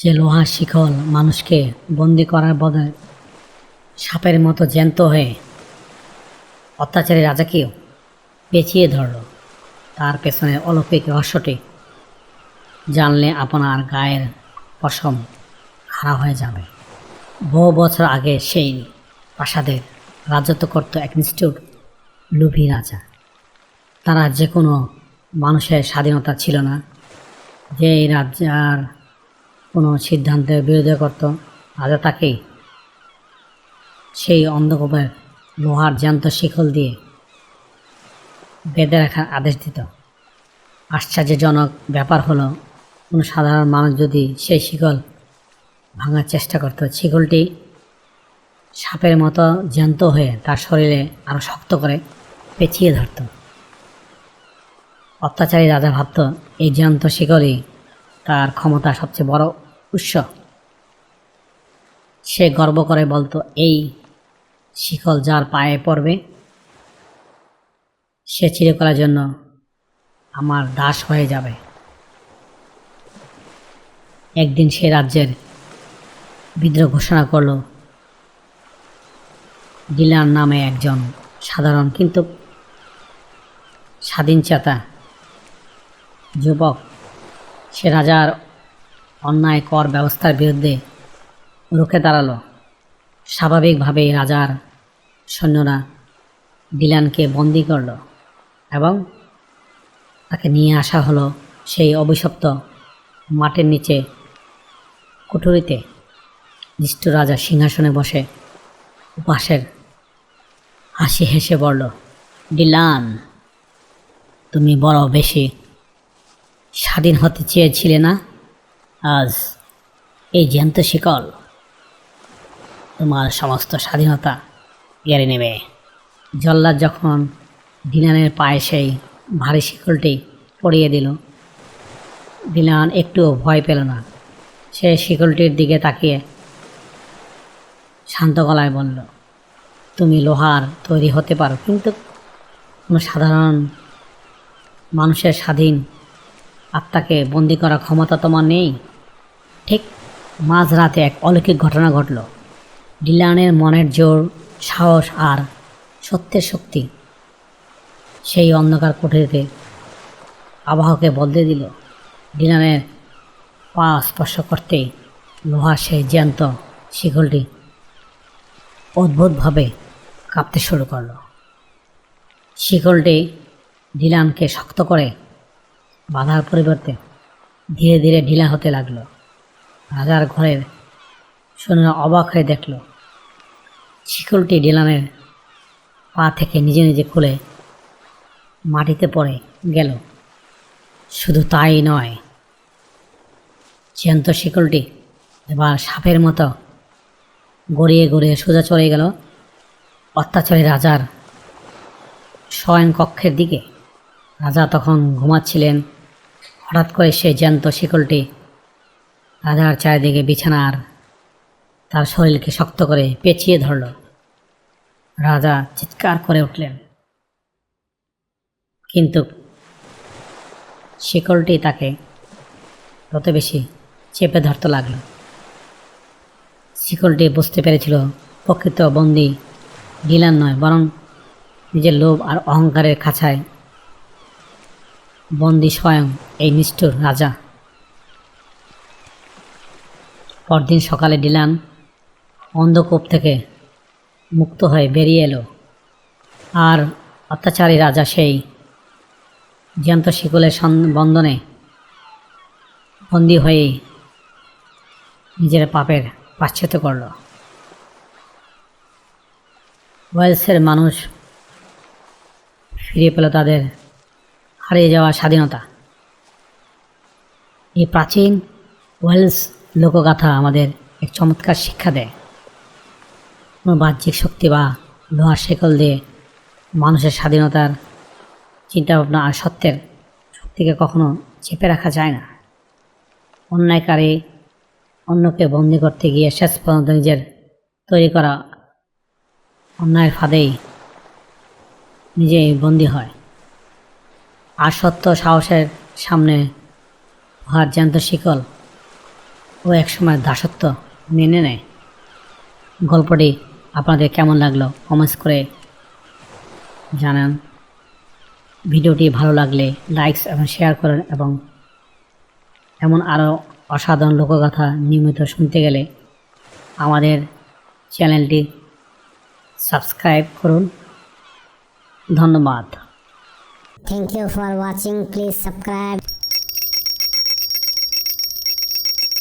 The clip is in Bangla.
যে লোহার শিকল মানুষকে বন্দি করার বদলে সাপের মতো জ্যান্ত হয়ে অত্যাচারী রাজাকেও পেঁচিয়ে ধরল, তার পেছনে অলৌকিক রহস্যটি জানলে আপনার গায়ের পশম খাড়া হয়ে যাবে। বহু বছর আগে সেই প্রাসাদের রাজত্ব করত এক নিষ্ঠুর লোভী রাজা। তারা যে কোনো মানুষের স্বাধীনতা ছিল না। যে এই রাজার কোনো সিদ্ধান্তের বিরোধিতা করত, রাজা তাকেই সেই অন্ধকূপের লোহার জ্যান্ত শিকল দিয়ে বেঁধে রাখার আদেশ দিত। আশ্চর্যজনক ব্যাপার হলো, কোনো সাধারণ মানুষ যদি সেই শিকল ভাঙার চেষ্টা করত, শিকলটি সাপের মতো জ্যান্ত হয়ে তার শরীরে আরও শক্ত করে পেঁচিয়ে ধরত। অত্যাচারী রাজা ভাবত এই জ্যান্ত শিকলই তার ক্ষমতার সবচেয়ে বড় উৎস। সে গর্ব করে বলতো, এই শিকল যার পায়ে পড়বে সে চিরকালের জন্য আমার দাস হয়ে যাবে। একদিন সে রাজ্যের বিদ্রোহ ঘোষণা করল। ডিলান নামে একজন সাধারণ কিন্তু স্বাধীনচেতা যুবক, সে রাজার অন্যায় কর ব্যবস্থার বিরুদ্ধে রুখে দাঁড়ালো। স্বাভাবিকভাবেই রাজার সৈন্যরা ডিলানকে বন্দি করল এবং তাকে নিয়ে আসা হলো সেই অভিশপ্ত মাটির নিচে কুঠুরিতে। নিষ্ঠুর রাজা সিংহাসনে বসে উপাসের হাসি হেসে বলল, ডিলান, তুমি বড় বেশি স্বাধীন হতে চেয়েছিলে না? আজ এই জ্যান্ত শিকল তোমার সমস্ত স্বাধীনতা কেড়ে নেবে। জল্লাদ যখন ডিলানের পায়ে সেই ভারী শিকলটি পরিয়ে দিল, ডিলান একটুও ভয় পেল না। সে শিকলটির দিকে তাকিয়ে শান্ত গলায় বলল, তুমি লোহার তৈরি হতে পারো, কিন্তু কোনো সাধারণ মানুষের স্বাধীন আত্মাকে বন্দি করার ক্ষমতা তোমার নেই। ঠিক মাঝরাতে এক অলৌকিক ঘটনা ঘটল। ডিলানের মনের জোর, সাহস আর সত্যের শক্তি সেই অন্ধকার কুঠরিতে আবহাওয়াকে বদলে দিল। ডিলানের পা স্পর্শ করতেই লোহার সেই জ্যান্ত শিকলটি অদ্ভুতভাবে কাঁপতে শুরু করল। শিকলটি ডিলানকে শক্ত করে বাঁধার পরিবর্তে ধীরে ধীরে ঢিলা হতে লাগল। রাজার ঘরের সৈন্যরা অবাক হয়ে দেখল শিকলটি ডিলানের পা থেকে নিজে নিজে খুলে মাটিতে পড়ে গেল। শুধু তাই নয়, জ্যান্ত শিকলটি এবার সাপের মতো গড়িয়ে গড়িয়ে সোজা চলে গেল অত্যাচারী রাজার শয়ন কক্ষের দিকে। রাজা তখন ঘুমাচ্ছিলেন। হঠাৎ করে সেই জ্যান্ত শিকলটি রাজার চারিদিকে বিছানার তার শরীরকে শক্ত করে পেঁচিয়ে ধরল। রাজা চিৎকার করে উঠলেন, কিন্তু শিকলটি তাকে তত বেশি চেপে ধরতে লাগল। শিকলটি বুঝতে পেরেছিল প্রকৃত বন্দী ডিলান নয়, বরং নিজের লোভ আর অহংকারের খাঁচায় বন্দী স্বয়ং এই নিষ্ঠুর রাজা। পরদিন সকালে ডিলান অন্ধকূপ থেকে মুক্ত হয়ে বেরিয়ে এলো, আর অত্যাচারী রাজা সেই জ্যান্ত শিকলের বন্ধনে বন্দী হয়ে নিজের পাপের প্রায়শ্চিত্ত করল। ওয়েলসের মানুষ ফিরে পেল তাদের হারিয়ে যাওয়া স্বাধীনতা। এই প্রাচীন ওয়েলস লোকগাথা আমাদের এক চমৎকার শিক্ষা দেয়। কোনো বাহ্যিক শক্তি বা লোহার শিকল দিয়ে মানুষের স্বাধীনতার চিন্তাভাবনা আর সত্যের শক্তিকে কখনো চেপে রাখা যায় না। অন্যায়কারী অন্যকে বন্দি করতে গিয়ে শেষ পর্যন্ত নিজের তৈরি করা অন্যায়ের ফাঁদেই নিজেই বন্দী হয়। আর সত্য সাহসের সামনে লোহার জ্যান্ত শিকল ও একসময় দাসত্ব মেনে নেয়। গল্পটি আপনাদের কেমন লাগলো কমেন্টস করে জানান। ভিডিওটি ভালো লাগলে লাইকস এবং শেয়ার করুন এবং এমন আরও অসাধারণ লোকগাথা নিয়মিত শুনতে গেলে আমাদের চ্যানেলটি সাবস্ক্রাইব করুন। ধন্যবাদ। Thank you for watching. Please subscribe.